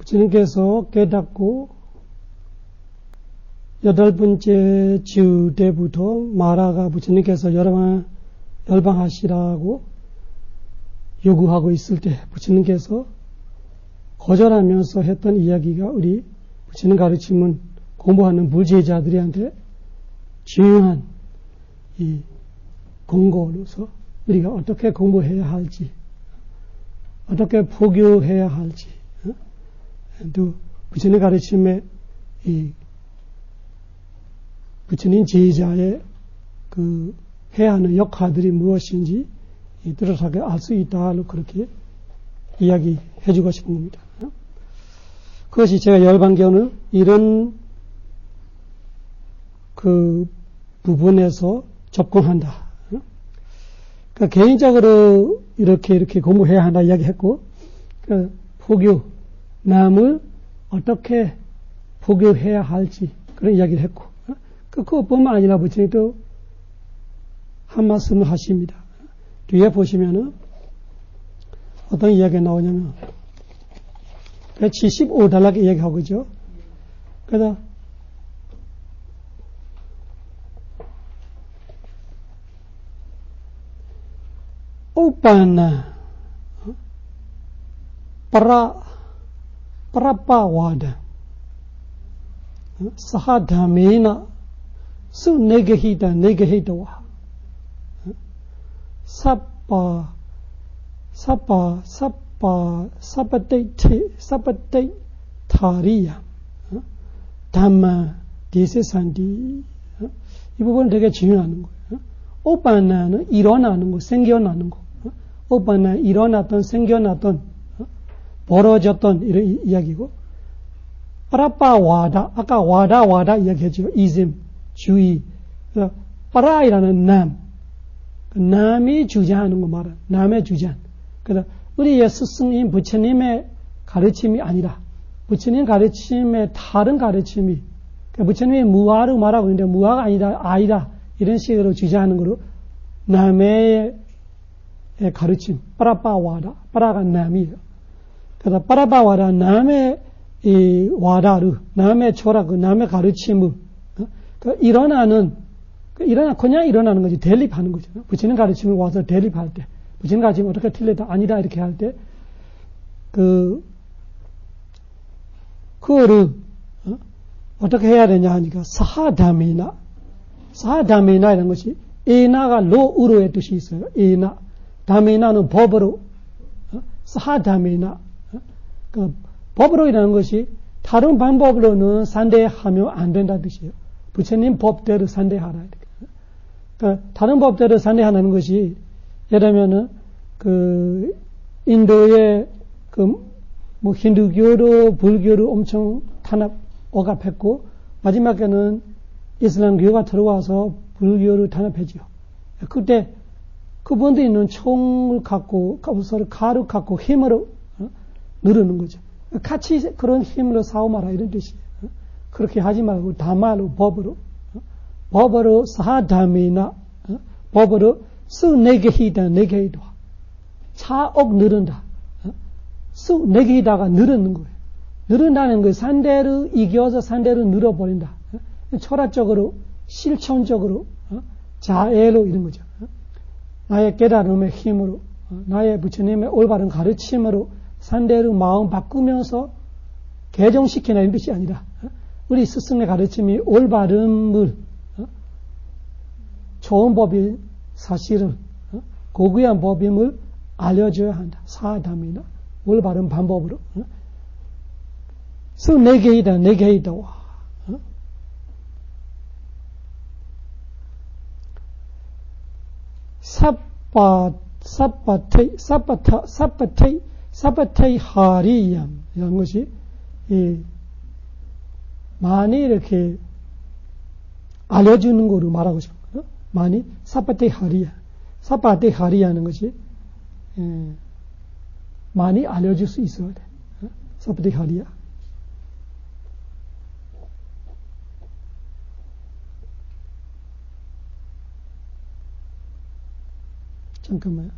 부처님께서 깨닫고 8번째 주 때부터 마라가 부처님께서 열방하시라고 요구하고 있을 때 부처님께서 거절하면서 했던 이야기가 우리 부처님 가르침은 공부하는 불제자들한테 중요한 이 공고로서 우리가 어떻게 공부해야 할지, 어떻게 포교해야 할지, 또 부처님 가르침에 이 부처님 제자의 그 해야 하는 역할들이 무엇인지 뚜렷하게 알 수 있다로 그렇게 이야기해 주고 싶은 겁니다. 그것이 제가 열반경을 이런 그 부분에서 접근한다. 그러니까 개인적으로 이렇게 공부해야 한다 이야기했고, 그러니까 포교, 남을 어떻게 포교해야 할지 그런 이야기를 했고, 그것뿐만 아니라 부처님이 또 한 말씀을 하십니다. 뒤에 보시면은 어떤 이야기가 나오냐면 75달러게 이야기하고 있죠. 그래서 오빠나 parapawadah sahadhamena sunegahita negahitawa sapatay thariya dhamma desesanti. 이 부분은 되게 중요한 거예요. 오빠나는 일어나는 거, 생겨나는 거. 오빠나 일어났던, 생겨났던, 벌어졌던 이런 이야기고, 빠라빠와다, 아까 와다 이야기했죠. 이즘, 주의. 빠라이라는 남, 남이 주장하는 거 말아. 남의 주장. 그래서 우리의 스승인 부처님의 가르침이 아니라 부처님 가르침의 다른 가르침이, 그러니까 부처님이 무아를 말하고 있는데 무아가 아니다 이런 식으로 주장하는 거로 남의 가르침, 빠라빠와다, 빠라가 남이에요. 그래서 빠라빠와다, 남의 이 와다르, 남의 초락, 남의 가르침을 그냥 일어나는 거지, 대립하는 거죠. 부처님 가르침을 와서 대립할 때, 부처님 가르침이 어떻게 틀리다, 아니다, 이렇게 할 때, 그거를, 어떻게 해야 되냐 하니까, 사하다미나 이라는 것이, 에나가 로우로의 뜻이 있어요. 에나. 다미나는 법으로, 사하다미나. 법으로 이라는 것이, 다른 방법으로는 산대하면 안 된다는 뜻이에요. 부처님 법대로 산대하라. 그러니까 다른 법대로 산대하는 것이 예를 들면은 인도의 힌두교로 불교로 엄청 억압했고 마지막에는 이슬람교가 들어와서 불교를 탄압했죠. 그때 그분들이 있는 총을 갖고 서로 칼을 갖고 힘으로 누르는 거죠. 같이 그런 힘으로 싸움하라 이런 뜻이에요. 그렇게 하지 말고 다마로 법으로 사하담이나 법으로 수내게히다 내게히다 차옥 누른다. 수내게히다가 누르는 거예요. 누른다는 거 산대로 이겨서 산대로 눌러버린다. 철학적으로 실천적으로 자애로 이런 거죠. 나의 깨달음의 힘으로 나의 부처님의 올바른 가르침으로 산대로 마음 바꾸면서 개정시키는 이런 뜻이 아니라 우리 스승의 가르침이 올바름을 좋은 법이 사실은 고귀한 법임을 알려줘야 한다. 사담이나 올바른 방법으로. 내게이다 와. 사파테이 하리얌 이런 것이 많이 이렇게 알려주는 거로 말하고 싶어요. 많이 사파테이 하리야는 것이 많이 알려줄 수 있어야 돼. 사파테이 하리야. 잠깐만요.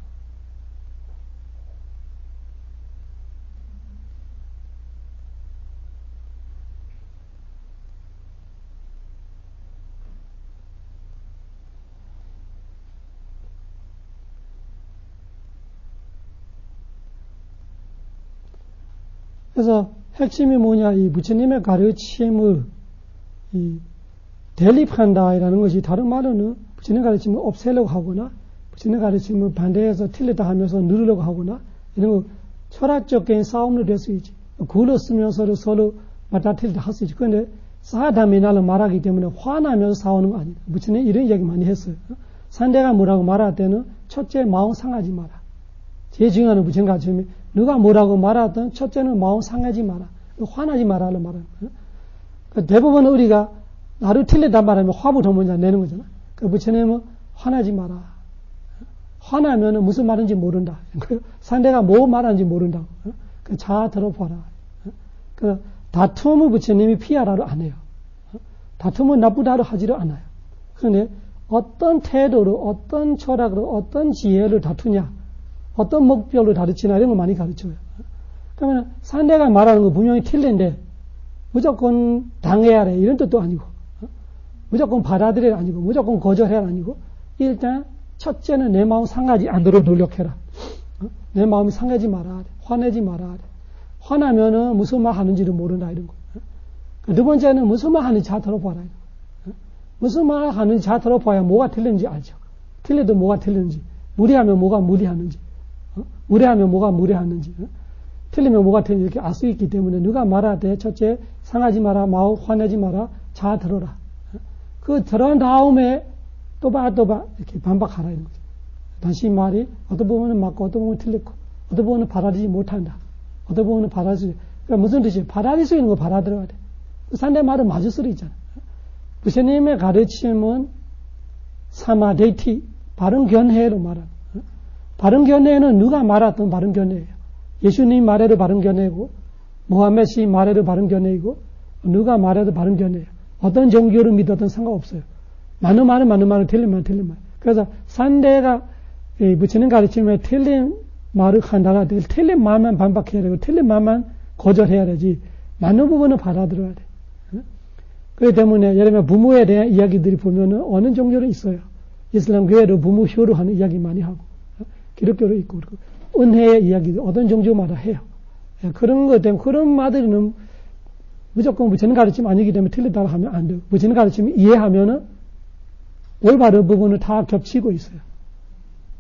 그래서 핵심이 뭐냐, 이 부처님의 가르침을 대립한다라는 것이 다른 말로는 부처님 가르침을 없애려고 하거나 부처님 가르침을 반대해서 틀리다 하면서 누르려고 하거나 이런 거 철학적인 싸움으로 될 수 있지. 글을 쓰면서 서로 맞다 틀리다 할 수 있지. 그런데 사담이나를 말하기 때문에 화나면서 싸우는 거 아니다. 부처님 이런 이야기 많이 했어요. 상대가 뭐라고 말할 때는 첫째 마음 상하지 마라. 제일 중요한 부처님 가르침이 누가 뭐라고 말하든 첫째는 마음 상하지 마라. 화나지 마라를 말하는 거예요. 그러니까 대부분 우리가 나를 틀리다 말하면 화부터 먼저 내는 거잖아. 그 부처님은 화나지 마라. 화나면은 무슨 말인지 모른다. 상대가 뭐 말하는지 모른다고. 잘 들어봐라. 그 다툼을 부처님이 피하라로 안 해요. 다툼은 나쁘다로 하지를 않아요. 그런데 어떤 태도로, 어떤 철학으로, 어떤 지혜를 다투냐, 어떤 목표로 다루치냐 이런 거 많이 가르쳐요. 그러면 상대가 말하는 거 분명히 틀린데 무조건 당해야 해 이런 뜻도 아니고, 무조건 받아들여야 아니고, 무조건 거절해야 아니고, 일단 첫째는 내 마음 상하지 않도록 노력해라. 내 마음이 상하지 마라. 화내지 마라. 화나면은 무슨 말 하는지를 모른다 이런 거. 두 번째는 무슨 말 하는지 잘 들어봐라. 무슨 말 하는지 잘 들어봐야 뭐가 틀린지 알죠. 틀려도 뭐가 틀린지, 무리하면 뭐가 무리하는지, 무례하면 뭐가 무례하는지, 틀리면 뭐가 틀린지 이렇게 알 수 있기 때문에 누가 말할 때 첫째 상하지 마라, 마음 화내지 마라, 잘 들어라. 그 들은 다음에 또봐 이렇게 반박하라 이런 거죠. 당신 말이 어떤 부분은 맞고 어떤 부분은 틀렸고 어떤 부분은 받아들이지 못한다. 어떤 부분은 받아들이지. 그러니까 무슨 뜻이에요? 받아들일 수 있는 거 받아들여야 돼. 상대 말은 맞을 수도 있잖아. 부처님의 가르침은 사마데이티, 바른 견해로 말하는. 바른 견해는 누가 말했던 바른 견해예요. 예수님 말해도 바른 견해고, 모하메시 말해도 바른 견해이고, 누가 말해도 바른 견해예요. 어떤 종교를 믿어도 상관없어요. 많은 말은 틀린 말. 그래서 상대가 부처님 가르침에 틀린 말을 한다가 틀린 말만 반박해야 되고, 틀린 말만 거절해야 되지, 많은 부분은 받아들여야 돼. 그렇기 때문에 예를 들면 부모에 대한 이야기들이 보면은 어느 종교는 있어요. 이슬람 교회도 부모 효로 하는 이야기 많이 하고, 기독교도 있고, 그리고 은혜의 이야기도 어떤 종교마다 해요. 그런 것 때문에 그런 말들은 무조건 부처님 가르침 아니기 때문에 틀리다고 하면 안 돼요. 부처님 가르침 이해하면은 올바른 부분을 다 겹치고 있어요.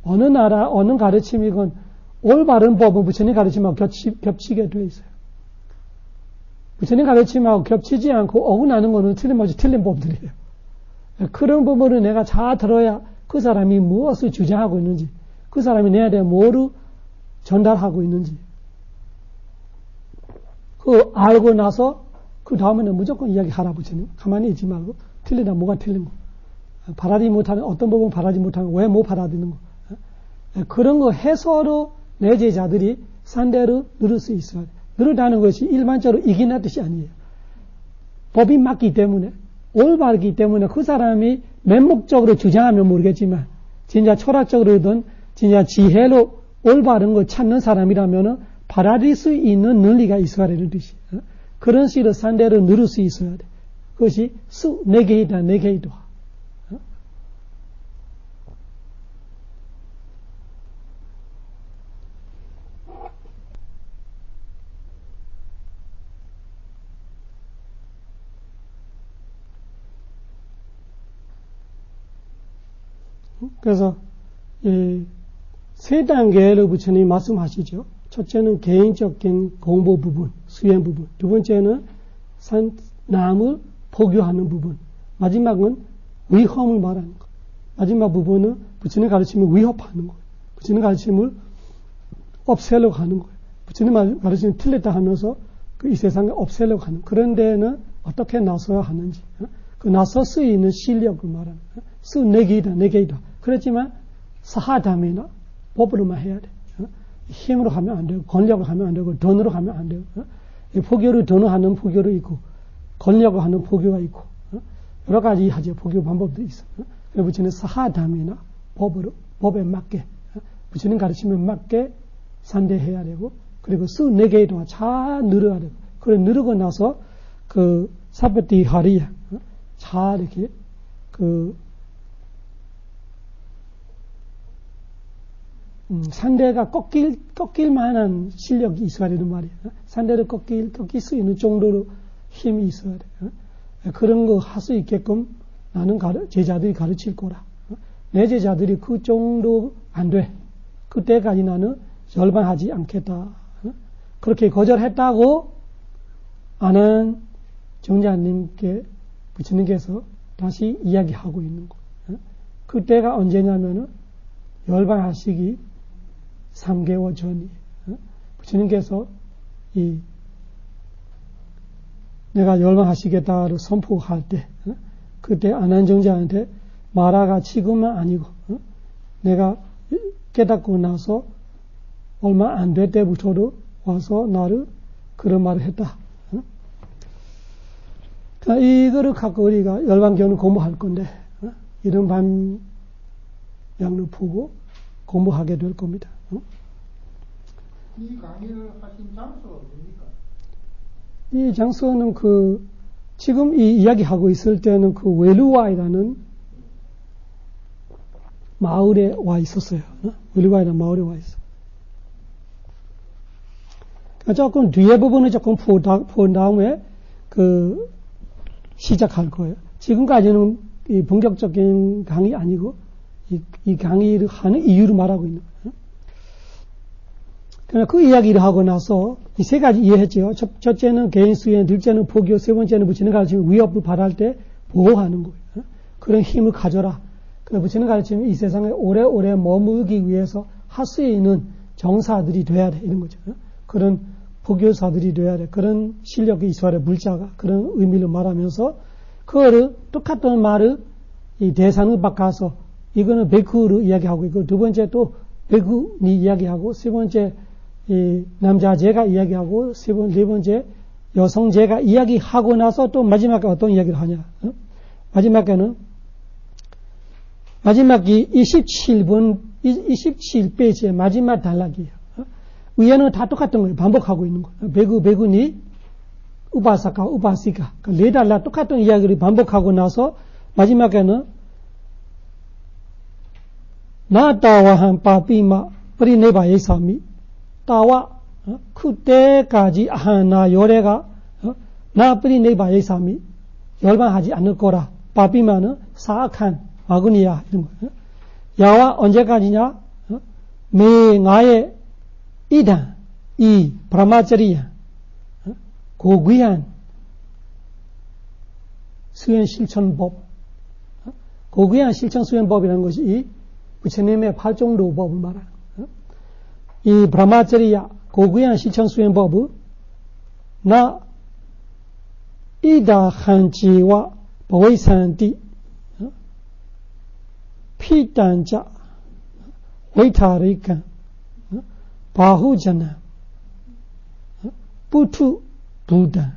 어느 나라, 어느 가르침이건 올바른 법은 부처님 가르침하고 겹치게 되어 있어요. 부처님 가르침하고 겹치지 않고 어긋나는 거는 틀린 법들이에요. 그런 부분을 내가 잘 들어야 그 사람이 무엇을 주장하고 있는지, 그 사람이 내에 대해 뭐를 전달하고 있는지, 그 알고 나서 그 다음에는 무조건 이야기하라 부처님. 가만히 있지 말고 틀리다 뭐가 틀린 거, 받아들이지 못하는 어떤 부분 받아들이지 못하는 거, 왜 못 받아들이는 거, 그런 거 해서로 내 제자들이 상대를 누를 수 있어야 돼. 누르다는 것이 일반적으로 이기는 뜻이 아니에요. 법이 맞기 때문에, 올바르기 때문에 그 사람이 맹목적으로 주장하면 모르겠지만 진짜 철학적으로든 진짜 지혜로 올바른 걸 찾는 사람이라면 받아들일 수 있는 논리가 있어야 되는 뜻이에요. 그런 식으로 상대를 누를 수 있어야 돼. 그것이 내게이다, 내게이다. 그래서 세 단계를 부처님이 말씀하시죠. 첫째는 개인적인 공부 부분, 수행 부분. 두 번째는 남을 포교하는 부분. 마지막은 위험을 말하는 것. 마지막 부분은 부처님 가르침을 위협하는 거예요. 부처님 가르침을 없애려고 하는 거예요. 부처님 가르침이 틀렸다 하면서 이 세상에 없애려고 하는. 그런 데는 어떻게 나서야 하는지. 그 나설 수 있는 실력을 말하는 거예요. 내게이다. 그렇지만 사하담이나 법으로만 해야 돼. 힘으로 하면 안 되고, 권력으로 하면 안 되고, 돈으로 하면 안 되고, 포교를 돈으로 하는 포교도 있고, 권력으로 하는 포교가 있고, 여러 가지 하죠. 포교 방법도 있어. 그래서 부처는 사하담이나 법에 맞게, 부처님 가르침에 맞게 상대해야 되고, 그리고 내게도 잘 늘어야 되고, 그래 늘고 나서 그 사바티 하리야 잘 이렇게 산대가 꺾일 만한 실력이 있어야 되는 말이에요. 산대를 꺾일 수 있는 정도로 힘이 있어야 돼요. 그런 거 할 수 있게끔 나는 제자들이 가르칠 거라. 내 제자들이 그 정도 안 돼. 그때까지 나는 열반하지 않겠다. 그렇게 거절했다고 아는 정자님께 부처님께서 다시 이야기하고 있는 거예요. 그때가 언제냐면은 열반하시기 3개월 전이에요. 부처님께서 내가 열반하시겠다를 선포할 때, 그때 안한정자한테 마라가 지금은 아니고, 내가 깨닫고 나서 얼마 안 될 때부터도 와서 나를 그런 말을 했다. 이거를 갖고 우리가 열반경을 공부할 건데, 이런 방향을 보고 공부하게 될 겁니다. 이 강의를 하신 장소가 뭡니까? 이 장소는 지금 이 이야기하고 있을 때는 웰루와이라는 마을에 와 있었어요. 웰루와이라는 마을에 와 있어. 조금 뒤에 부분을 조금 본 다음에 시작할 거예요. 지금까지는 이 본격적인 강의 아니고 이 강의를 하는 이유를 말하고 있는 거예요. 그러나 그 이야기를 하고 나서 이 세 가지 이해했죠. 첫째는 개인 수행, 둘째는 포교, 세 번째는 부처님 가르치면 위협을 받을 때 보호하는 거예요. 그런 힘을 가져라. 그래서 부처님 가르치면 이 세상에 오래오래 머물기 위해서 할 수 있는 정사들이 돼야 돼. 이런 거죠. 그런 포교사들이 돼야 돼. 그런 실력이 있어야 돼. 물자가. 그런 의미를 말하면서 그거를 똑같은 말을 이 대상을 바꿔서 이거는 베쿠를 이야기하고 있고 두 번째 또 베쿠니 이야기하고 세 번째 이 남자제가 이야기하고 네 번째 여성제가 이야기하고 나서 또 마지막에 어떤 이야기를 하냐. 마지막에는 마지막이 27페이지의 마지막 단락이에요. 위에는 다 똑같은 거예요. 반복하고 있는 거예요. 베구니 우바사카, 우바시카. 네 단락 똑같은 이야기를 반복하고 나서 마지막에는 나 따와한 빠삐마 프리네바 예사미 따와 그때까지 나 요래가 나 프리네바 예사미 열반하지 않을 거라. 빠삐마는 사악한 마구니야 이런 거예요. 야와 언제까지냐? 나의 이단 이 브라마자리야 고귀한 수행 실천법, 고귀한 실천 수행법이라는 것이 이 부처님의 8종도법을 말하는 이 브라마자리야 고귀한 실천 수행법은 나 이다한지와 보이산디 피단자 웨이타리칸 바후자나 부투 부다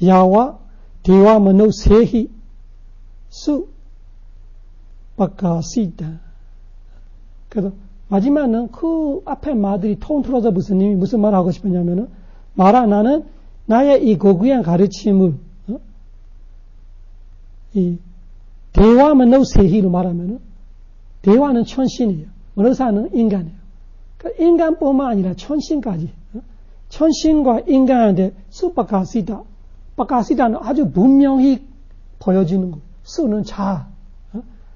야와 대와 머노 세히 수 바카시다. 그래서 마지막은 그 앞에 말들이 통틀어서 무슨 말 하고 싶었냐면은 나는 나의 이 고귀한 가르침을 이 대와 머노 세히로 말하면은 대와는 천신이에요. 머노사는 인간이에요. 그러니까 인간뿐만 아니라 천신까지. 천신과 인간한테 수바카시다. 바카시다는 아주 분명히 보여지는 거예요. 수는 자.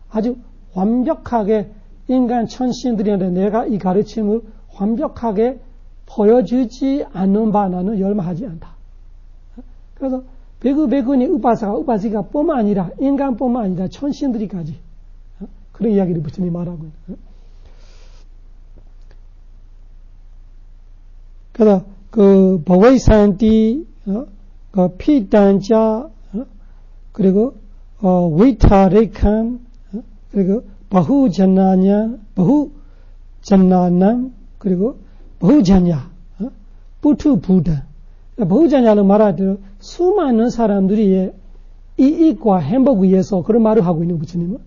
아주 완벽하게 인간 천신들한테 내가 이 가르침을 완벽하게 보여주지 않는 바 나는 열망하지 않다. 그래서 베구니 우바시가 뿐만 아니라 인간뿐만 아니라 천신들이까지 그런 이야기를 부처님이 말하고 있는. 그래서 버웨이산디 피단자 그리고 위타레칸 그리고 바후잔나냐 바후잔나남 그리고 바후잔야 부투부다. 바후잔야는 말할 때 수많은 사람들이 이익과 행복 위해서 그런 말을 하고 있는 부처님은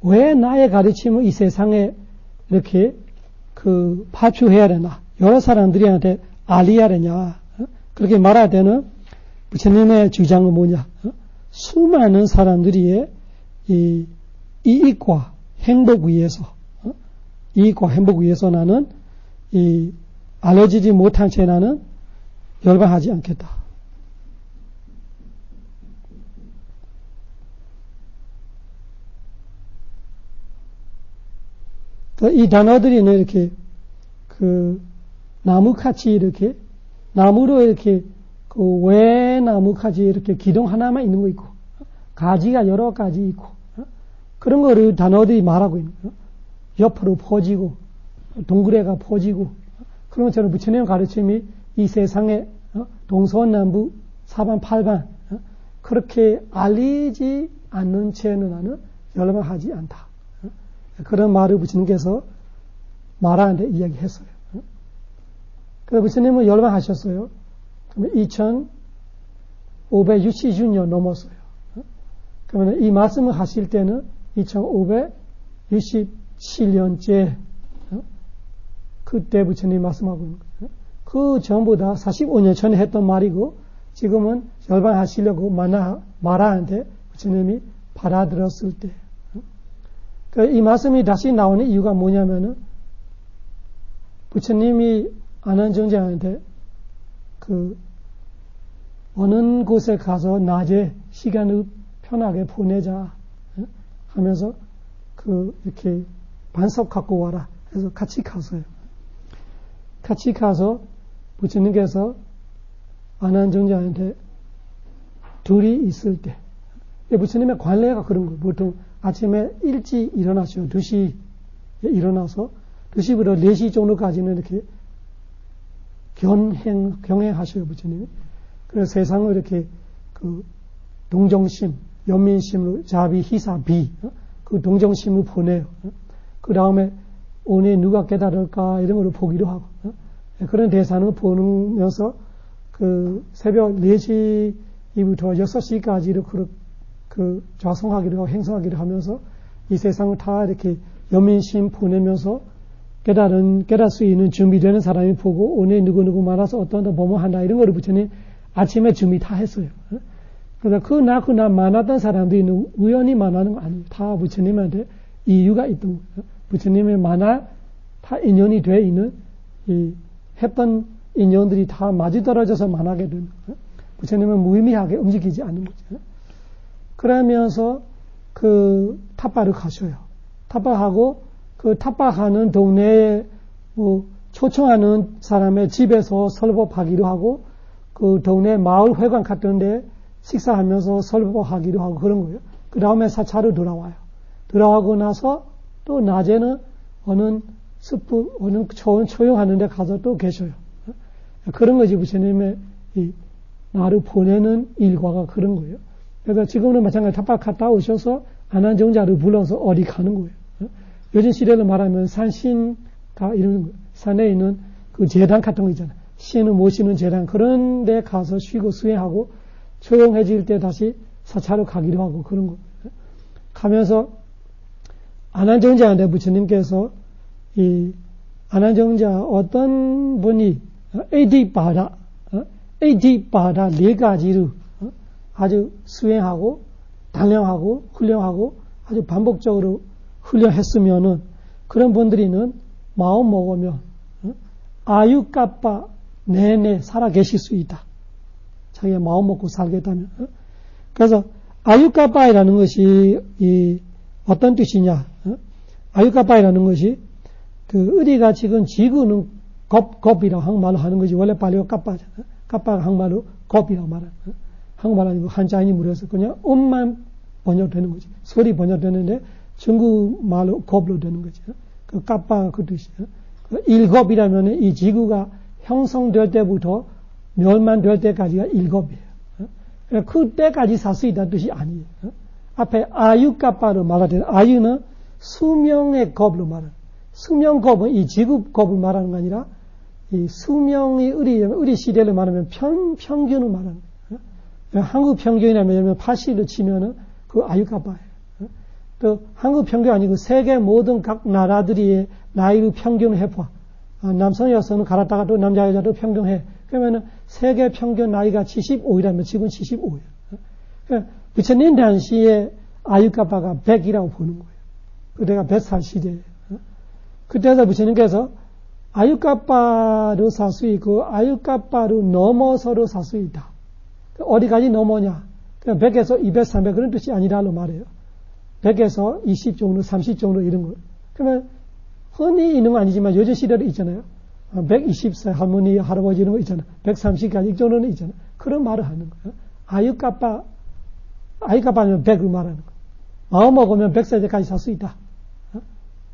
왜 나의 가르침을 이 세상에 이렇게 파출해야 되나? 여러 사람들한테 알려야 되냐? 그렇게 말할 때는 부처님의 주장은 뭐냐? 수많은 사람들이 이 이익과 행복 위해서 이익과 행복을 위해서 나는 이 알려지지 못한 채 나는 열반하지 않겠다. 이 단어들이는 이렇게 나무같이 이렇게 나무로 이렇게 외나무같이 이렇게 기둥 하나만 있는 거 있고 가지가 여러 가지 있고 그런 거를 단어들이 말하고 있는 거예요. 옆으로 퍼지고 동그래가 퍼지고 그런 것처럼 부처님의 가르침이 이 세상에 동서남북 사방팔방 그렇게 알리지 않는 채는 나는 열반하지 않다. 그런 말을 부처님께서 말하는데 이야기했어요. 그래서 부처님은 열반하셨어요. 그러면 2566년 넘었어요. 그러면 이 말씀을 하실 때는 2567년째 그때 부처님이 말씀하고 있는 거예요. 그 전보다 45년 전에 했던 말이고 지금은 열반하시려고 말하는데 부처님이 받아들였을 때 이 말씀이 다시 나오는 이유가 뭐냐면은 부처님이 아난정자한테 어느 곳에 가서 낮에 시간을 편하게 보내자 하면서 이렇게 반석 갖고 와라 해서 같이 갔어요. 같이 가서 부처님께서 아난정자한테 둘이 있을 때 부처님의 관례가 그런 거예요. 보통 아침에 일찍 일어나시죠. 2시에 일어나서 2시부터 4시 정도까지는 이렇게 경행하셔요, 부처님이. 그래서 세상을 이렇게 동정심, 연민심으로 자비, 희사, 비, 그 동정심을 보내요. 그 다음에 오늘 누가 깨달을까 이런 걸로 보기도 하고 그런 대상을 보면서 새벽 4시부터 6시까지로 좌송하기도 하고 행성하기도 하면서 이 세상을 다 이렇게 연민심 보내면서 깨달을 수 있는 준비되는 사람이 보고 오늘 누구누구 말아서 어떤 뭐뭐 한다 이런 거를 부처님 아침에 준비 다 했어요. 그러다 그날 만났던 사람들이 우연히 만나는 거 아니에요. 다 부처님한테 이유가 있던 거예요. 부처님의 만나 다 인연이 돼 있는 했던 인연들이 다 맞이떨어져서 만나게 되는 거예요. 부처님은 무의미하게 움직이지 않는 거죠. 그러면서 탑바를 가셔요. 탑바하고 탑바하는 동네에 초청하는 사람의 집에서 설법하기도 하고 그 동네 마을 회관 같은데 식사하면서 설법하기도 하고 그런 거예요. 그 다음에 사차로 돌아와요. 돌아오고 나서 또 낮에는 어느 숲, 어느 조용하는 데 가서 또 계셔요. 그런 거지 부처님의 나를 보내는 일과가 그런 거예요. 그래서 지금은 마찬가지로 탑바 갔다 오셔서 아난정자를 불러서 어디 가는 거예요. 요즘 시대로 말하면 산신가 이런 거, 산에 있는 재단 같은 거 있잖아요. 신을 모시는 재단 그런 데 가서 쉬고 수행하고 조용해질 때 다시 사차로 가기도 하고 그런 거. 가면서 아난정자한테 부처님께서 이 아난정자 어떤 분이 에디바다 4가지를 아주 수행하고 단련하고 훈련하고 아주 반복적으로 훈련했으면은 그런 분들이는 마음 먹으면 아유까빠 내내 살아 계실 수 있다. 자기가 마음 먹고 살겠다면. 그래서 아유까빠이라는 것이 어떤 뜻이냐? 아유까빠이라는 것이 우리가 지금 지구는 겁이라고 한국말로 하는 거지. 원래 발리어 까빠잖아. 까빠가 한국말로 겁이라고 말하는 거야. 한국말 아니고 한자인이 무려서 그냥 음만 번역되는 거지. 소리 번역되는데 중국말로 겁로 되는 거지. 까빠가 그 뜻이야. 일겁이라면 이 지구가 형성될 때부터 멸망될 때까지가 일겁이에요. 그때까지 살 수 있다는 뜻이 아니에요. 앞에 아유까빠로 말하되 아유는 수명의 겁으로 말하는 수명겁은 이 지구겁을 말하는 거 아니라 이 수명이 우리 시대를 말하면 평균을 말하는 거예요. 한국 평균이라면 80로 치면은 그 아유까빠예요. 또 한국 평균 아니고 세계 모든 각 나라들이 나이를 평균을 해봐. 남성 여성은 갈았다가 또 남자 여자도 평균해. 그러면은 세계 평균 나이가 75이라면 지금 75예요. 그러니까 부처님 당시에 아유까빠가 100이라고 보는 거예요. 그때가 100살 시대예요. 그때서 부처님께서 아유까빠로 살 수 있고 아유까빠로 넘어서로 살 수 있다. 어디까지 넘어냐? 100에서 200, 300 그런 뜻이 아니라고 말해요. 100에서 20 정도, 30 정도 이런 거. 그러면 흔히 있는 거 아니지만 요즘 시대도 있잖아요. 120세 할머니, 할아버지 이런 거 있잖아요. 130까지 이 정도는 있잖아요. 그런 말을 하는 거예요. 아유까빠면 100을 말하는 거예요. 마음 먹으면 100세까지 살 수 있다.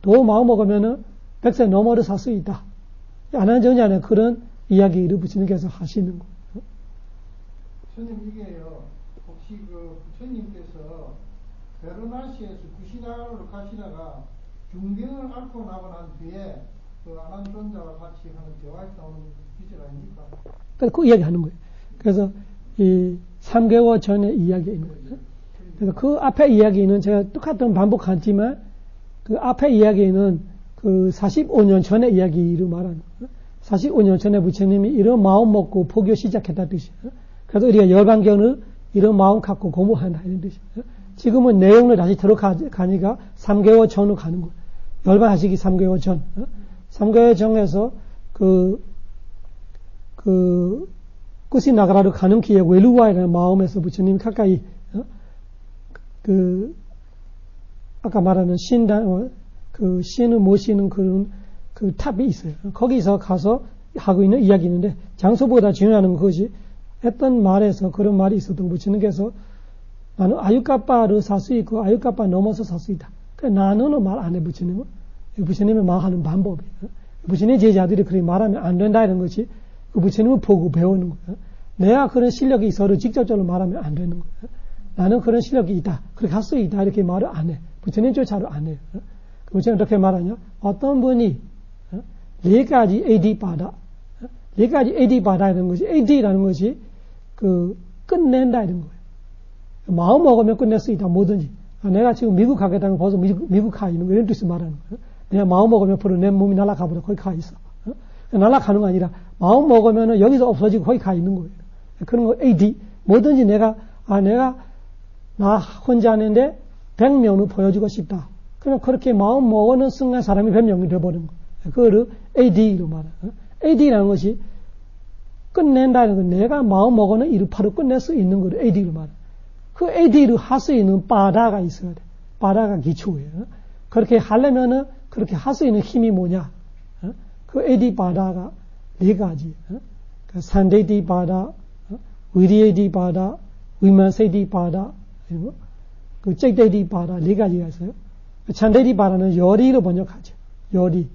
또 마음 먹으면은 100세 넘어도 살 수 있다. 안한정자는 그런 이야기를 부처님께서 하시는 거예요. 부처님 이게요. 혹시 그 부처님께서 베르나시에서 구시나로 가시다가 중병을 앓고 나고 난 뒤에 그 아난존자와 같이 하는 대화에 나오는 기절 아닙니까? 그래서 그 이야기 하는 거예요. 그래서 이 3개월 전의 이야기인 거예요. 그래서 그 앞에 이야기는 제가 똑같은 반복하지만 그 앞에 이야기는 그 45년 전의 이야기를 말하는 거예요. 45년 전에 부처님이 이런 마음 먹고 포교 시작했다는 뜻이에요. 그래서 우리가 열반경을 이런 마음 갖고 공부한다 이런 뜻이에요. 지금은 내용을 다시 들어가니까 3개월 전으로 가는 거예요. 열반하시기 3개월 전. 3개월 전에서 꾸시나가라로 가는 길에 웰루와이라는 마음에서 부처님이 가까이 아까 말하는 신당 그 신을 모시는 그런 그 탑이 있어요. 거기서 가서 하고 있는 이야기인데 장소보다 중요한 것이 했던 말에서 그런 말이 있었던 부처님께서 나는 아유까빠를 살 수 있고 아유까빠 넘어서 살 수 있다. 그 나는 말 안 해 부처님은. 부처님이 말하는 방법이에요. 부처님 제자들이 그렇게 말하면 안 된다 이런 것이 그 부처님을 보고 배우는 거예요. 내가 그런 실력이 있어도 직접적으로 말하면 안 되는 거예요. 나는 그런 실력이 있다. 그렇게 할 수 있다. 이렇게 말을 안 해. 부처님조차도 안 해요. 부처님 어떻게 말하냐? 어떤 분이 4가지 AD 바다. 4가지 AD 바다 이런 것이 AD라는 것이 끝낸다 이런 거예요. 마음 먹으면 끝낼 수 있다. 뭐든지. 내가 지금 미국 가겠다면 벌써 미국 가 있는 거 이런 뜻을 말하는 거예요. 내가 마음 먹으면 앞으로 내 몸이 날아가보다 거기 가 있어. 날아가는 거 아니라 마음 먹으면 여기서 없어지고 거기 가 있는 거예요. 그런 거 AD. 뭐든지 내가 나 혼자 하는데 100명을 보여주고 싶다. 그럼 그렇게 마음 먹는 순간 사람이 100명이 되어버린 거예요. 그거를 AD로 말해요. AD라는 것이 끝낸다는 건 내가 마음 먹는 일을 바로 끝낼 수 있는 거를 AD로 말해요. 그 AD를 할 수 있는 바다가 있어야 돼. 바다가 기초예요. 그렇게 하려면은 그렇게 할 수 있는 힘이 뭐냐? 그 AD 바다가 4가지. 그 산데디 바다, 위리에디 바다, 위만세디 바다, 그리고 그 잭데디 바다 4가지가 있어요. 산데디 바다는 열의로 번역하죠. 열의.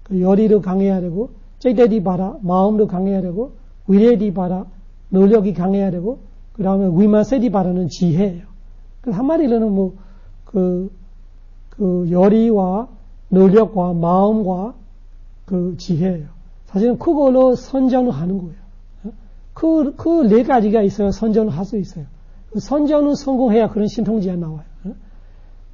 그 열의로 강해야 되고, 잭데디 바다 마음도 강해야 되고, 위리에디 바다 노력이 강해야 되고, 그 다음에 위만세디 바다는 지혜예요. 그래서 한마디로는 열의와 노력과 마음과 그 지혜예요. 사실은 그걸로 선전을 하는 거예요. 그 4가지가 있어야 선전을 할 수 있어요. 선전은 성공해야 그런 신통지가 나와요.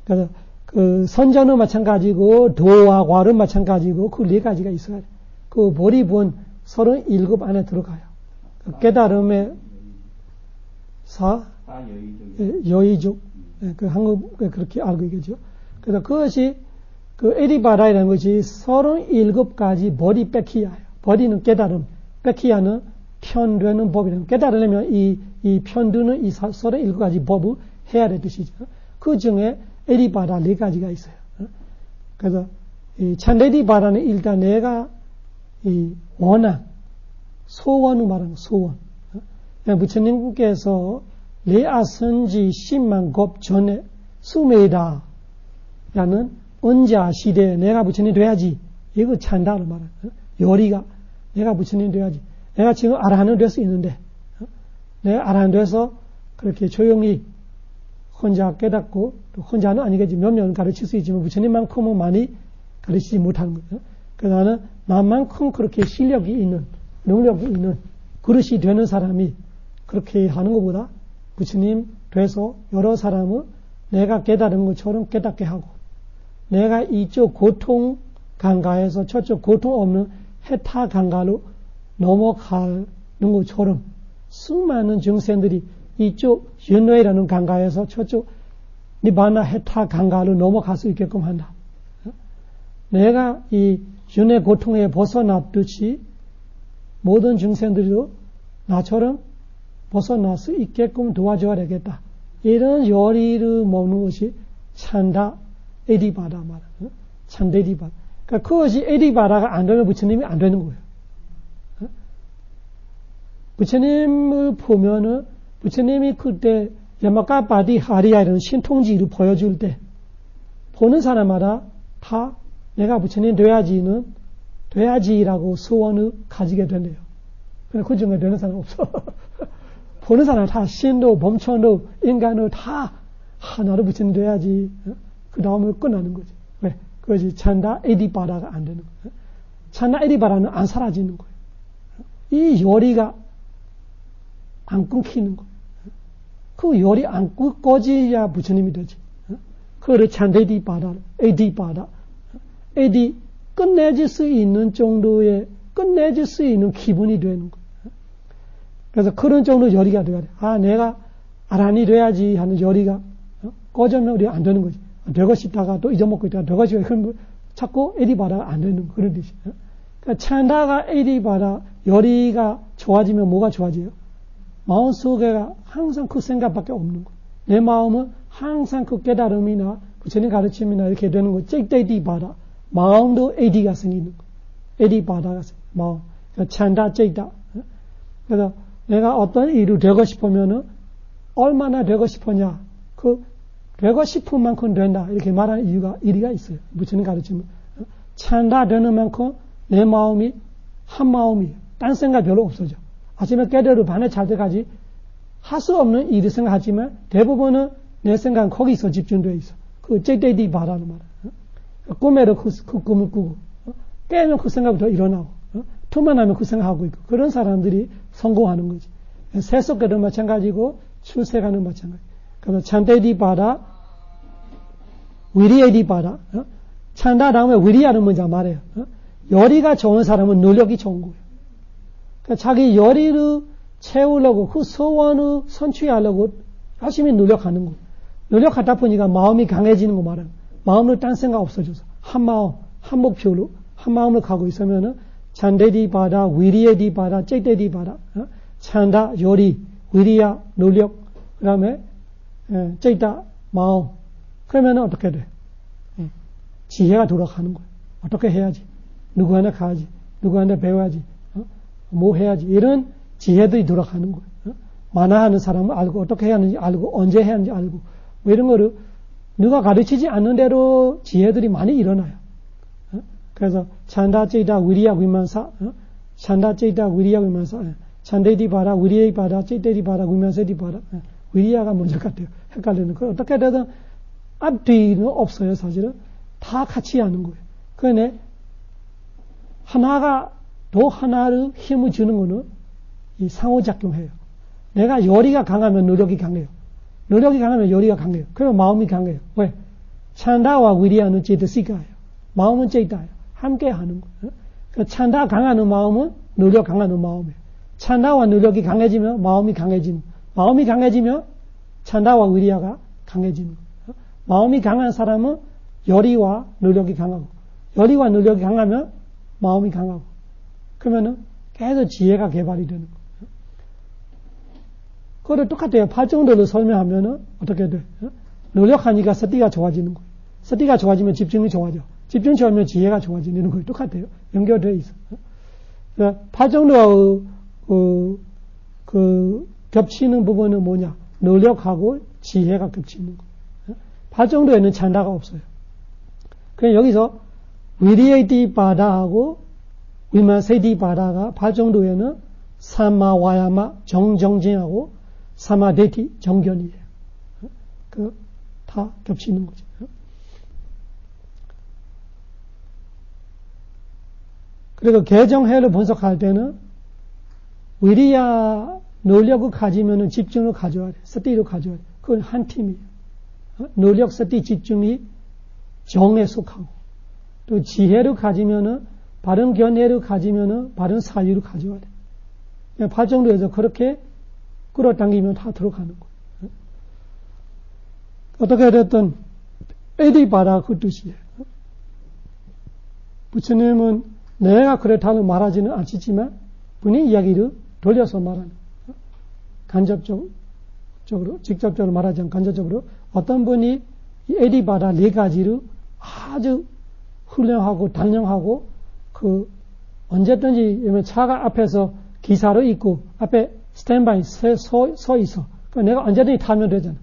그래서 그 선전은 마찬가지고 도와 과는 마찬가지고 그 4가지가 있어야 돼요. 그 보리분 37 안에 들어가요. 깨달음의 여의족. 그 한국에 그렇게 알고 있겠죠. 그래서 그것이 그 에리바라이라는 것이 37가지 버리 뺏기야예요. 버리는 깨달음, 뺏기야는 편되는 법이라는 깨달으려면 이 편드는 이 37가지 법을 해야 될 뜻이죠. 그 중에 에리바라 4가지가 있어요. 그래서 이 찬데리바라는 일단 내가 이 원한 소원을 말하는 소원. 부처님께서 레아선지 10만 겁 전에 수메다 라는 언자 시대에 내가 부처님 돼야지. 이거 찬다로 말하는 요리가 내가 부처님 돼야지. 내가 지금 아라한은 될 수 있는데 내가 아라한 돼서 그렇게 조용히 혼자 깨닫고 또 혼자는 아니겠지. 몇 명은 가르칠 수 있지만 부처님만큼은 많이 가르치지 못하는 거예요. 그래서 나는 나만큼 그렇게 실력이 있는 능력이 있는 그릇이 되는 사람이 그렇게 하는 것보다 부처님 돼서 여러 사람을 내가 깨달은 것처럼 깨닫게 하고 내가 이쪽 고통 강가에서 저쪽 고통 없는 해타 강가로 넘어가는 것처럼 수많은 중생들이 이쪽 연뇌라는 강가에서 저쪽 니바나 해타 강가로 넘어갈 수 있게끔 한다. 내가 이 윤회 고통에 벗어났듯이 모든 중생들도 나처럼 벗어날 수 있게끔 도와줘야 되겠다. 이런 요리를 먹는 것이 찬다 에디바다 말이야. 찬다 에디바다. 그러니까 그것이 에디바다가 안 되면 부처님이 안 되는 거예요. 부처님을 보면은 부처님이 그때 야마카바디 하리야 이런 신통지를 보여줄 때 보는 사람마다 다 내가 부처님 돼야지라고 소원을 가지게 된대요. 근데 그 중에 되는 사람 없어. 보는 사람 다 신도, 범천도, 인간도 다 나도 부처님 돼야지. 그 다음에 끝나는 거지. 왜? 그것이 찬다 에디바다가 안 되는 거예요. 찬다 에디바다는 안 사라지는 거예요. 이 요리가 안 끊기는 거예요. 그 요리 안 꺼지야 부처님이 되지. 그거를 찬다 에디바다, 에디 끝내줄 수 있는 정도의 끝내줄 수 있는 기분이 되는 거예요. 그래서 그런 정도 요리가 돼야 돼. 내가 아란이 돼야지 하는 요리가 꺼지면 우리 안 되는 거지. 되고 싶다가 또 잊어먹고 있다가 되고 싶다가 자꾸 에디바다가 안 되는 그런 뜻이에요. 그러니까 찬다가 에디바다 요리가 좋아지면 뭐가 좋아져요? 마음속에 항상 그 생각밖에 없는 거예요. 내 마음은 항상 그 깨달음이나 부처님 가르침이나 이렇게 되는 거 째이디바다 마음도 에디가 생기는 거예요. 에디바다가 마음. 그러니까 찬다 째이다. 그래서 내가 어떤 일을 되고 싶으면은 얼마나 되고 싶으냐 되고 싶은 만큼 된다 이렇게 말하는 이유가 있어요. 부처님 가르치면 찬다 되는 만큼 내 마음이 한 마음이에요. 딴 생각 별로 없어져. 아침에 깨달으러 밤에 잘 때까지 할 수 없는 일을 생각하지만 대부분은 내 생각은 거기서 집중되어 있어. 그 째이디 바라는 말이야. 꿈에도 그 꿈을 꾸고 깨면 그 생각부터 일어나고 틈만 하면 그 생각하고 있고 그런 사람들이 성공하는 거지. 세속계도 마찬가지고 출세가는 마찬가지. 그래서 찬데디 바다, 위리에디 바다. 찬다 다음에 위리야는 뭔지 말해요. 요리가 좋은 사람은 노력이 좋은 거예요. 그러니까 자기 요리를 채우려고 그 소원을 성취하려고 열심히 노력하는 거예요. 노력하다 보니까 마음이 강해지는 거 말이에요. 마음으로 딴 생각 없어져서 한 마음, 한 목표로 한 마음으로 가고 있으면은 찬데디 바다, 위리에디 바다, 째이디 바다. 찬다 요리, 위리야 노력, 그 다음에 째이다 마음. 그러면은 어떻게 돼? 지혜가 돌아가는 거예요. 어떻게 해야지? 누구한테 가야지? 누구한테 배워야지? 뭐 해야지? 이런 지혜들이 돌아가는 거예요. 만화하는 사람은 알고 어떻게 해야 하는지 알고 언제 해야 하는지 알고 뭐 이런 거를 누가 가르치지 않는 대로 지혜들이 많이 일어나요. 그래서 찬다 째이다 위리야 위만사, 찬다 째이다 위리야 위만사, 찬데디 바라 위리에이 바라 째이데디 바라 위만세디 바라. 위리야가 먼저 같아요. 헷갈리는 거. 어떻게 되든 앞뒤는 없어요. 사실은 다 같이 하는 거예요. 그러네 하나가 더 하나를 힘을 주는 거는 이 상호작용해요. 내가 요리가 강하면 노력이 강해요. 노력이 강하면 요리가 강해요. 그러면 마음이 강해요. 왜? 찬다와 위리야는 째이드시가예요. 마음은 째이다예요. 함께 하는 거예요. 그러니까 찬다 강하는 마음은 노력 강하는 마음이에요. 찬다와 노력이 강해지면 마음이 강해지는 거예요. 마음이 강해지면 찬다와 위리야가 강해지는 거예요. 마음이 강한 사람은 요리와 노력이 강하고 요리와 노력이 강하면 마음이 강하고 그러면은 계속 지혜가 개발이 되는 거예요. 그거를 똑같아요. 팔정도를 설명하면은 어떻게 돼? 노력하니까 서띠가 좋아지는 거예요. 서띠가 좋아지면 집중이 좋아져. 집중이 좋아지면 지혜가 좋아지는 거예요. 똑같아요. 연결되어 있어. 팔정도와 겹치는 부분은 뭐냐? 노력하고 지혜가 겹치는 거예요. 팔정도에는 찬다가 없어요. 그냥 여기서 위리에디 바다하고 위만세디 바다가 팔정도에는 사마 와야마 정정진하고 사마데티 정견이에요. 다 겹치는 거죠. 그리고 개정해를 분석할 때는 위리야 노력을 가지면은 집중을 가져야 돼. 서띠를 가져야 돼. 그건 한 팀이에요. 노력, 서띠, 집중이 정에 속하고 또 지혜를 가지면은 바른 견해를 가지면은 바른 사유를 가져야 돼. 팔정도에서 그렇게 끌어당기면 다 들어가는 거예요. 어떻게 됐든 에디바라 그 뜻이에요. 부처님은 내가 그렇다고 말하지는 않지만 본인 이야기를 돌려서 말하는 간접적으로 직접적으로 말하지 않고 간접적으로 어떤 분이 이 에디바다 4가지를 아주 훌륭하고 단련하고 언제든지 차가 앞에서 기사로 있고 앞에 스탠바이 서 있어. 내가 언제든지 타면 되잖아.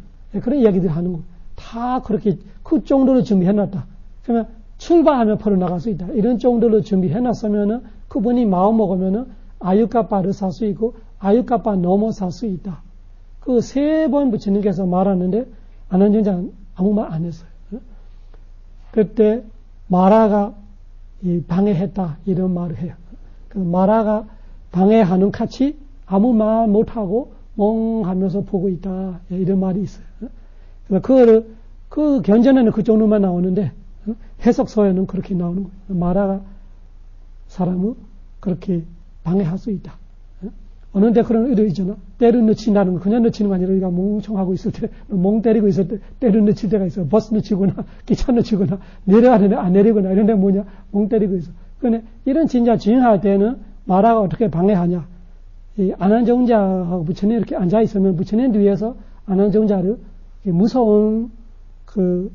그런 이야기들 하는 거. 다 그렇게 그 정도로 준비해놨다. 그러면 출발하면 바로 나갈 수 있다. 이런 정도로 준비해놨으면은 그분이 마음 먹으면은 아유카빠를 살 수 있고 아유카빠 넘어 살 수 있다. 그 3번 부처님께서 말하는데 아난정자는 아무 말 안 했어요. 그때 마라가 방해했다 이런 말을 해요. 마라가 방해하는 같이 아무 말 못하고 멍하면서 보고 있다 이런 말이 있어요. 그 견전에는 그 정도만 나오는데 해석서에는 그렇게 나오는 거예요. 마라가 사람을 그렇게 방해할 수 있다. 어느 데 그런 의도 있잖아. 때를 늦춘다는 거 그냥 늦추는 거 아니라 우리가 멍청하고 있을 때 멍 때리고 있을 때 때를 늦출 때가 있어. 버스 늦추거나 기차 늦추거나 내려가는데 안 내리거나 이런 데 뭐냐 멍 때리고 있어. 그런데 이런 진짜 주행할 때는 마라가 어떻게 방해하냐. 이 아난정자하고 부처님 이렇게 앉아 있으면 부처님 뒤에서 아난정자를 무서운 그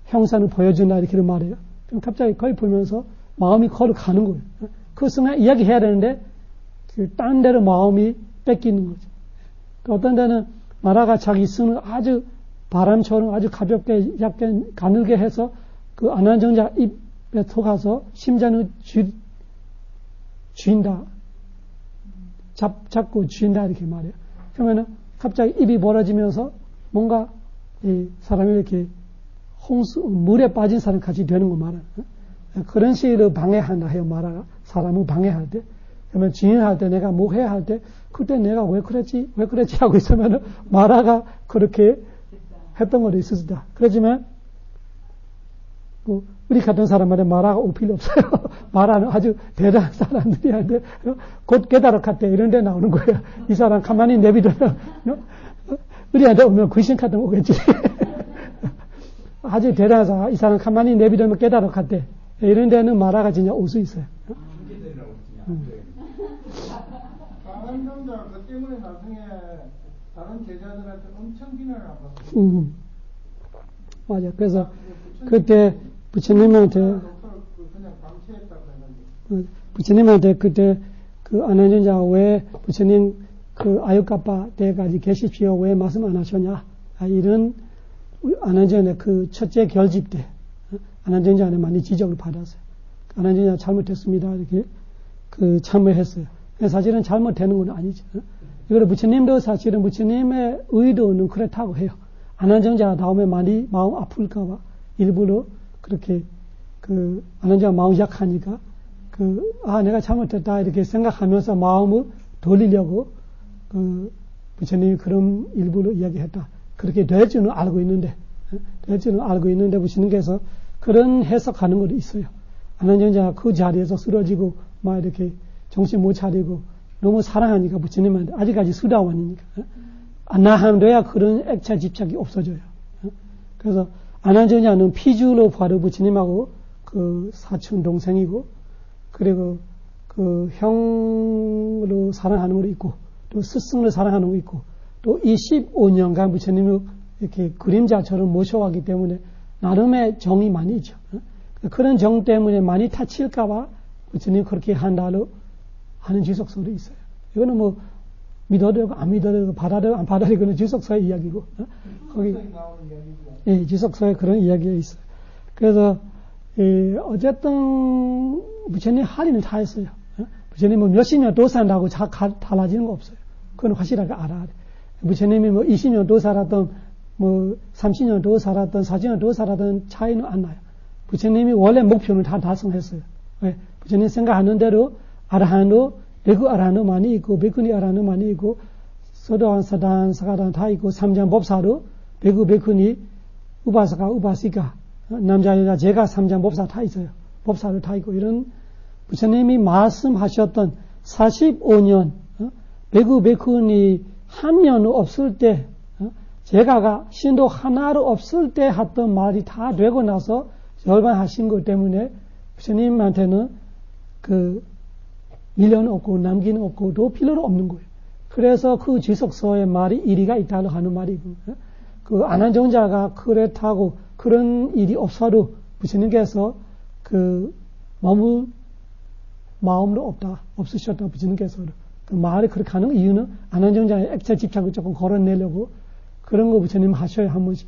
형상을 보여준다 이렇게 말해요. 그럼 갑자기 거기 보면서 마음이 거기로 가는 거예요. 그 순간 이야기해야 되는데 딴 데로 마음이 뺏기는 거죠. 어떤 데는 마라가 자기 손을 아주 바람처럼 아주 가볍게 약간 가늘게 해서 그 아난정자 입에 속아서 심장을 쥔다. 잡고 쥔다 이렇게 말해요. 그러면은 갑자기 입이 벌어지면서 뭔가 이 사람이 이렇게 물에 빠진 사람 같이 되는 거 말아요. 그런 식으로 방해한다 해요. 마라가 사람을 방해할 때. 그러면 지인할 때 내가 뭐 해야 할 때 그때 내가 왜 그랬지 하고 있으면은 마라가 그렇게 했던 것도 있을 수다. 그렇지만 우리 같은 사람한테 마라가 올 필요 없어요. 마라는 아주 대단한 사람들이한테 곧 깨달아 갔대 이런 데 나오는 거예요. 이 사람 가만히 내비두면 우리한테 오면 귀신 같은 거 오겠지. 아주 대단한 사람, 이 사람 가만히 내비두면 깨달아 갔대. 이런 데는 마라가 진짜 올 수 있어요. 아난정자 그 때문에 나중에 다른 제자들한테 엄청 비난을 안 받았어요. 맞아. 그래서 그때 부처님한테 그냥 방치했다고 해가지고. 부처님한테 그때 그 아난정자 왜 부처님 그 아유카빠 때까지 계십시오 왜 말씀 안 하셨냐 이런 아난정자의 그 첫째 결집 때 아난정자한테 많이 지적을 받았어요. 아난정자 잘못했습니다 이렇게 그 참여했어요. 사실은 잘못되는 건 아니죠. 이거를 부처님도 사실은 부처님의 의도는 그렇다고 해요. 아난정자가 다음에 많이 마음 아플까봐 일부러 그렇게 그 아난정자 마음 약하니까 내가 잘못했다 이렇게 생각하면서 마음을 돌리려고 그 부처님이 그런 일부러 이야기했다. 그렇게 될 줄은 알고 있는데 부처님께서 그런 해석하는 것도 있어요. 아난정자가 그 자리에서 쓰러지고 막 이렇게 정신 못 차리고 너무 사랑하니까 부처님한테 아직까지 수다원이니까 나하면 돼야 그런 액체 집착이 없어져요. 그래서 아난정자는 피주로 바로 부처님하고 그 사촌 동생이고 그리고 그 형으로 사랑하는 거 있고 또 스승으로 사랑하는 거 있고 또 25년간 부처님을 이렇게 그림자처럼 모셔왔기 때문에 나름의 정이 많이 있죠. 그런 정 때문에 많이 다칠까봐 부처님 그렇게 한다로 하는 지속설이 있어요. 이거는 뭐 믿어도 되고 안 믿어도 되고 받아도 안 받아도 되고 지속서의 이야기고 거기 예, 지속서에 그런 이야기가 있어요. 그래서 어쨌든 부처님 할인을 다 했어요. 부처님 뭐 몇십 년 더 산다고 달라지는 거 없어요. 그건 확실하게 알아야 돼. 부처님이 뭐 20년 더 살았던 뭐 30년 더 살았던 40년 더 살았던 차이는 안 나요. 부처님이 원래 목표는 다 달성했어요. 왜? 부처님 생각하는 대로 아라한도 베쿠 아라한도 많이 있고 베쿠니 아라한도 많이 있고 서도한 사단 사가단 다 있고 삼장법사로 베쿠 베쿠니 우바사가 우바시가 남자 여자 제가 삼장법사 다 있어요. 법사로 다 있고 이런 부처님이 말씀하셨던 45년 베쿠 베쿠니 한 명 없을 때 제가가 신도 하나로 없을 때 했던 말이 다 되고 나서 열반하신 것 때문에 부처님한테는 밀려는 없고 남기는 없고 또 필요도 없는 거예요. 그래서 그 지속서의 말이 일리가 있다고 하는 말이고, 안한정자가 그렇다고 그런 일이 없어도 부처님께서 마음도 없으셨다, 부처님께서. 말이 그렇게 하는 이유는 안한정자의 액체 집착을 조금 걸어내려고 그런 거 부처님 하셔야 한 번씩.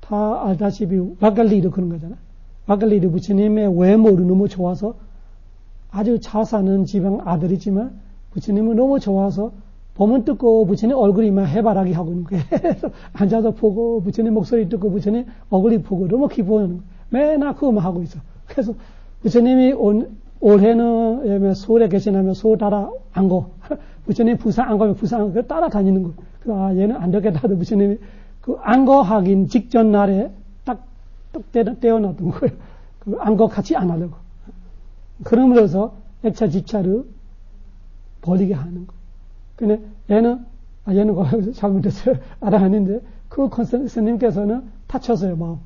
다 알다시피 와갈리도 그런 거잖아. 와갈리도 부처님의 외모를 너무 좋아서 아주 잘 사는 지방 아들이지만 부처님은 너무 좋아서 보면 듣고 부처님 얼굴이 막 해바라기 하고 있는 거예요. 앉아서 보고 부처님 목소리 듣고 부처님 얼굴이 보고 너무 기뻐하는 거예요. 맨날 그거만 하고 있어. 그래서 부처님이 올해는 서울에 계시냐면 서울 따라 안 가. 부처님 부산 안 가면 부산 안 가. 따라다니는 거예요. 그래서 얘는 안 되겠다 하도 부처님이 안거하긴 직전 날에 딱 떼어놨던 거예요. 안거 같이 안 하려고. 그러면서 액차 집차를 버리게 하는 거. 근데 얘는 잘못했어요. 알아하는데 그 스님께서는 다쳤어요, 마음.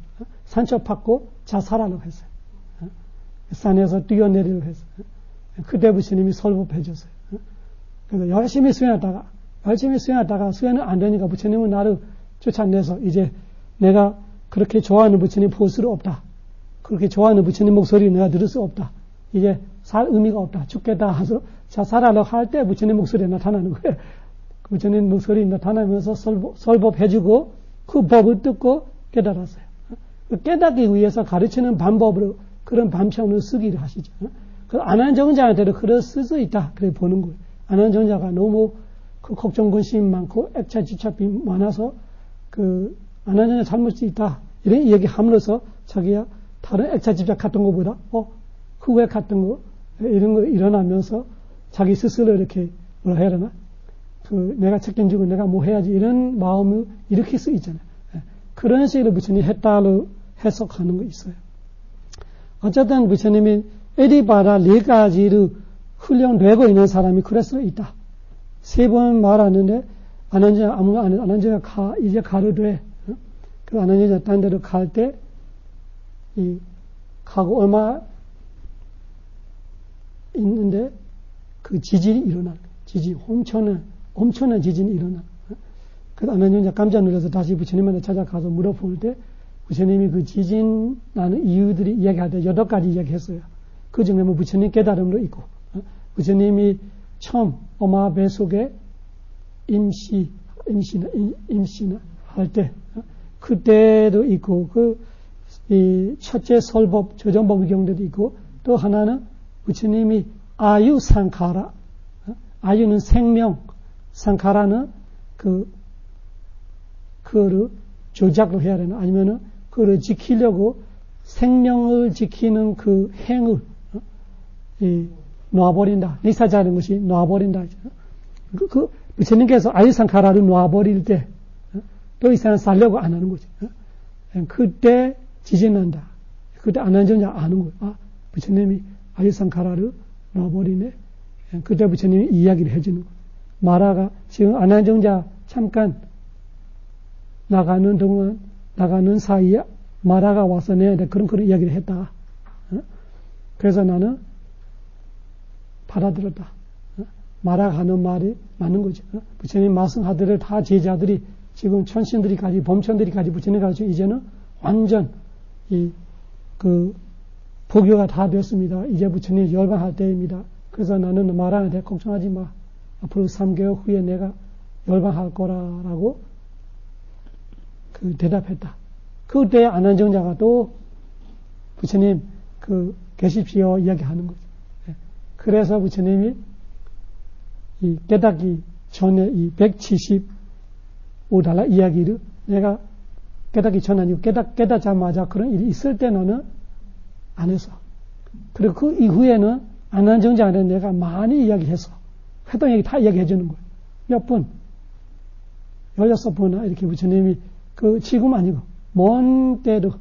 상처받고 자살하려고 했어요. 산에서 뛰어내리려고 했어요. 그때 부처님이 설법해 줬어요. 그래서 열심히 수행하다가 수행은 안 되니까 부처님은 나를 쫓아내서 이제 내가 그렇게 좋아하는 부처님 볼 수 없다. 그렇게 좋아하는 부처님 목소리 내가 들을 수 없다. 이제 살 의미가 없다. 죽겠다 해서 자살하려고 할 때 부처님 목소리가 나타나는 거예요. 부처님 목소리 나타나면서 설법해주고 그 법을 듣고 깨달았어요. 깨닫기 위해서 가르치는 방법으로 그런 반편을 쓰기를 하시죠. 그 안한정자한테도 그럴 수 있다. 그래 보는 거예요. 안한정자가 너무 걱정 근심 많고 액차 집착이 많아서 안한정자 잘못이 있다. 이런 얘기함으로써 자기가 다른 액차 집착 같은 것보다 후회 같은 거 이런 거 일어나면서 자기 스스로 이렇게 뭐라 해야 되나 내가 책임지고 내가 뭐 해야지 이런 마음을 일으킬 수 있잖아요. 그런 식으로 부처님이 했다로 해석하는 거 있어요. 어쨌든 부처님이 에디바라 4가지를 훈련되고 있는 사람이 그럴 수 있다. 3번 말하는데 안한정자 이제 가도 돼. 그 안한정자 딴 데로 갈 때 가고 얼마 있는데 그 지진이 일어나. 엄청난 지진이 일어나. 그래서 안한정자 깜짝 놀라서 다시 부처님한테 찾아가서 물어볼 때 부처님이 그 지진 나는 이유들이 이야기할 때 8가지 이야기했어요. 그 중에 뭐 부처님 깨달음도 있고, 부처님이 처음 엄마 뱃속에 임시나 할 때, 그때도 있고, 이 첫째 설법, 조정법 위경대도 있고, 또 하나는 부처님이 아유 상카라, 아유는 생명, 상카라는 그거를 조작을 해야 되나, 아니면은 그거를 지키려고 생명을 지키는 그 행을 놔버린다. 니사자는 것이 놔버린다. 부처님께서 아유상카라를 놔버릴 때 더 이상 살려고 안 하는 거지. 그때 지진 난다. 그때 안한정자 아는 거야. 부처님이 아유상카라를 놔버리네. 그때 부처님이 이야기를 해주는 거야. 마라가 지금 안한정자 잠깐 나가는 사이에 마라가 와서 내한테 그런 이야기를 했다. 그래서 나는 받아들였다. 마라가 하는 말이 맞는 거죠. 부처님 말씀하더래 다 제자들이 지금 천신들이까지 범천들이까지 부처님 가르쳐 이제는 완전 포교가 다 됐습니다. 이제 부처님 열반할 때입니다. 그래서 나는 마라한테 걱정하지 마. 앞으로 3개월 후에 내가 열반할 거라고 대답했다. 그때 안한정자가 또 부처님 계십시오 이야기하는 거죠. 그래서 부처님이 이 깨닫기 전에 이 175달러 이야기를 내가 깨닫기 전 아니고 깨닫자마자 그런 일이 있을 때 나는 안 했어. 그리고 그 이후에는 안한정자한테 내가 많이 이야기했어. 했던 얘기 다 이야기해 주는 거예요. 몇 번, 16번이나 이렇게 부처님이 지금 아니고 먼 때도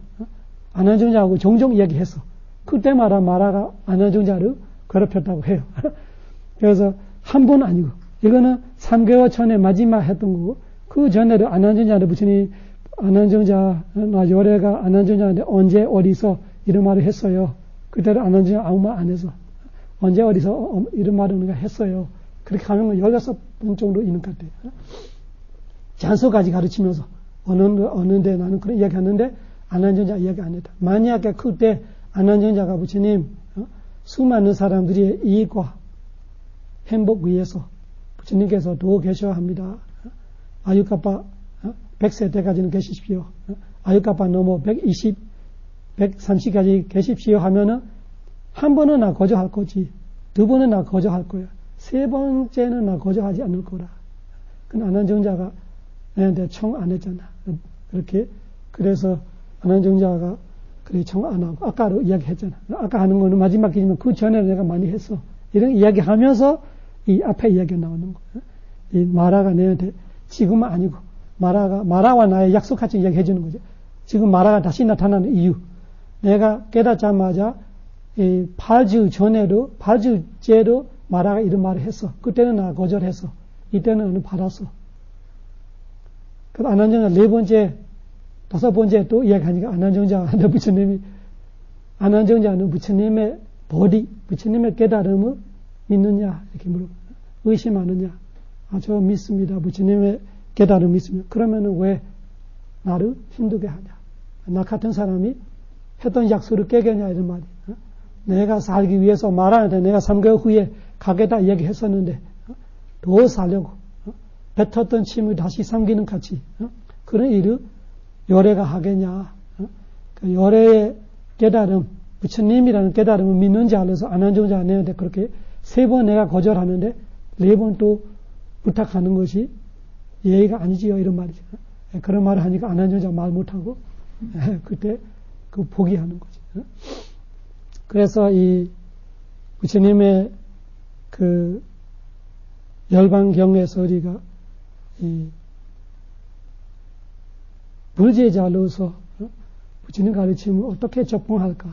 안한정자하고 종종 이야기했어. 그때마다 마라가 안한정자를 괴롭혔다고 해요. 그래서 한 번 아니고 이거는 3개월 전에 마지막 했던 거고 그 전에도 안한정자한테 부처님 안한정자 나 요래가 안한정자한테 언제 어디서 이런 말을 했어요. 그때는 안한정자 아무 말 안 해서. 언제 어디서 이런 말을 우리가 했어요. 그렇게 하면 16번 정도 있는 것 같아요. 잔소까지 가르치면서 어느데 나는 그런 이야기 하는데 안한정자 이야기 안 했다. 만약에 그때 안한정자가 부처님 수많은 사람들이 이익과 행복 위해서 부처님께서 도 계셔야 합니다. 아유카파 100세 때까지는 계십시오. 아유카파 넘어 120, 130까지 계십시오 하면은 한 번은 나 거절할 거지. 두 번은 나 거절할 거야. 세 번째는 나 거절하지 않을 거라. 그 안한정자가 내한테 청 안 했잖아. 그렇게. 그래서 안한정자가 그렇게 청 안 하고 아까로 이야기했잖아. 아까 하는 거는 마지막 기지만 그 전에 내가 많이 했어. 이런 이야기 하면서 이 앞에 이야기가 나오는 거야. 이 마라가 내한테 지금은 아니고 마라와 나의 약속같이 이야기 해주는 거죠. 지금 마라가 다시 나타나는 이유. 내가 깨닫자마자 이 발주 전에도 발주제로 마라가 이런 말을 했어. 그때는 나 거절했어. 이때는 나는 받았어. 그 안한정자 4번째, 5번째 또 이야기하니까 안한정자는 부처님이 안한정자는 부처님의 보리, 부처님의 깨달음을 믿느냐 이렇게 물어봐. 의심하느냐? 저 믿습니다. 부처님의 깨달음 믿습니다. 그러면은 왜 나를 힘들게 하냐? 나 같은 사람이 했던 약속을 깨겠냐 이런 말이. 내가 살기 위해서 말하는데 내가 3개월 후에 가겠다 이야기했었는데 더 살려고 뱉었던 침을 다시 삼기는 같이 그런 일을 열애가 하겠냐. 그 열애의 깨달음, 부처님이라는 깨달음을 믿는지 알아서 안한정자 내한테 그렇게 3번 내가 거절하는데 4번 또 부탁하는 것이 예의가 아니지요 이런 말이죠. 그런 말을 하니까 안한정자 말 못하고 그때 그 포기하는 거지. 그래서 이 부처님의 그 열반경에서 우리가 이 불제자로서 부처님 가르침을 어떻게 접근할까,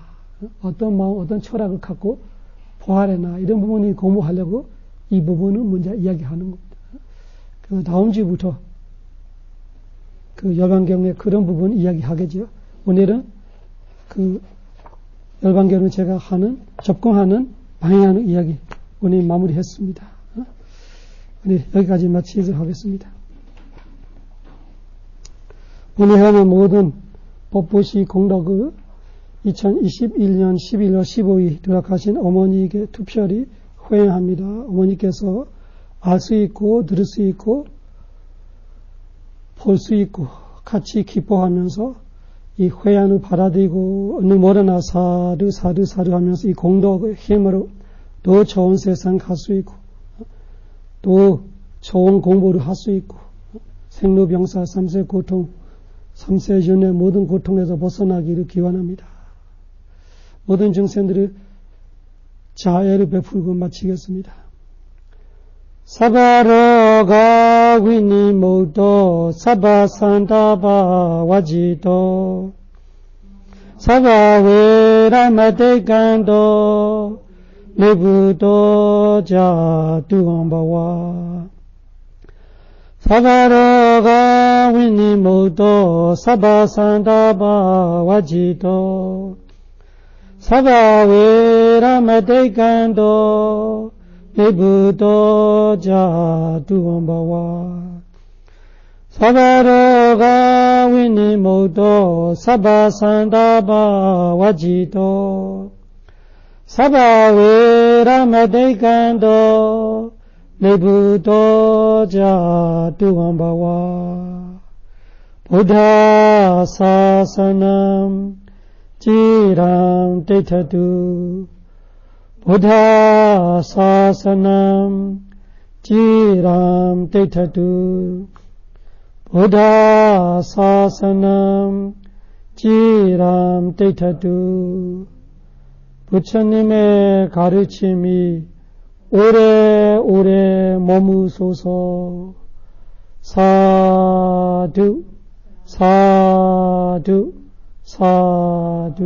어떤 마음, 어떤 철학을 갖고 보아래나 이런 부분이 공부하려고 이 부분은 먼저 이야기하는 겁니다. 그 다음 주부터 그 열반경의 그런 부분 이야기하겠죠. 오늘은 그 열반경을 제가 접근하는 방향의 이야기 오늘 마무리했습니다. 오늘 여기까지 마치도록 하겠습니다. 오늘 하는 모든 법보시 공덕을 2021년 11월 15일 돌아가신 어머니에게 특별히 회행합니다. 어머니께서 알 수 있고 들을 수 있고 볼 수 있고 같이 기뻐하면서 이 회안을 받아들이고 어느 뭐라나 사르 하면서 이 공덕의 힘으로 더 좋은 세상 갈 수 있고 또 좋은 공부를 할 수 있고 생로병사 3세 고통 3세 전의 모든 고통에서 벗어나기를 기원합니다. 모든 중생들을 자애를 베풀고 마치겠습니다. 사바로가 위니모도 사바산다바 와지도 사바웨라마데간도 내부도 자두원바와 사바로가 위니모도 사바산다바 와지도 사바웨라마데간도 내부도 자두원바와 사바로가 위니모도 사바산다바 와지도 사바웨라마데간도 내부도 자두원바와 부다사사남 지랑 데이터두 부다사사남 지람 데이터두 부다사사남 지람 데이터두 부처님의 가르침이 오래오래 머무소서. 사두 사두 사두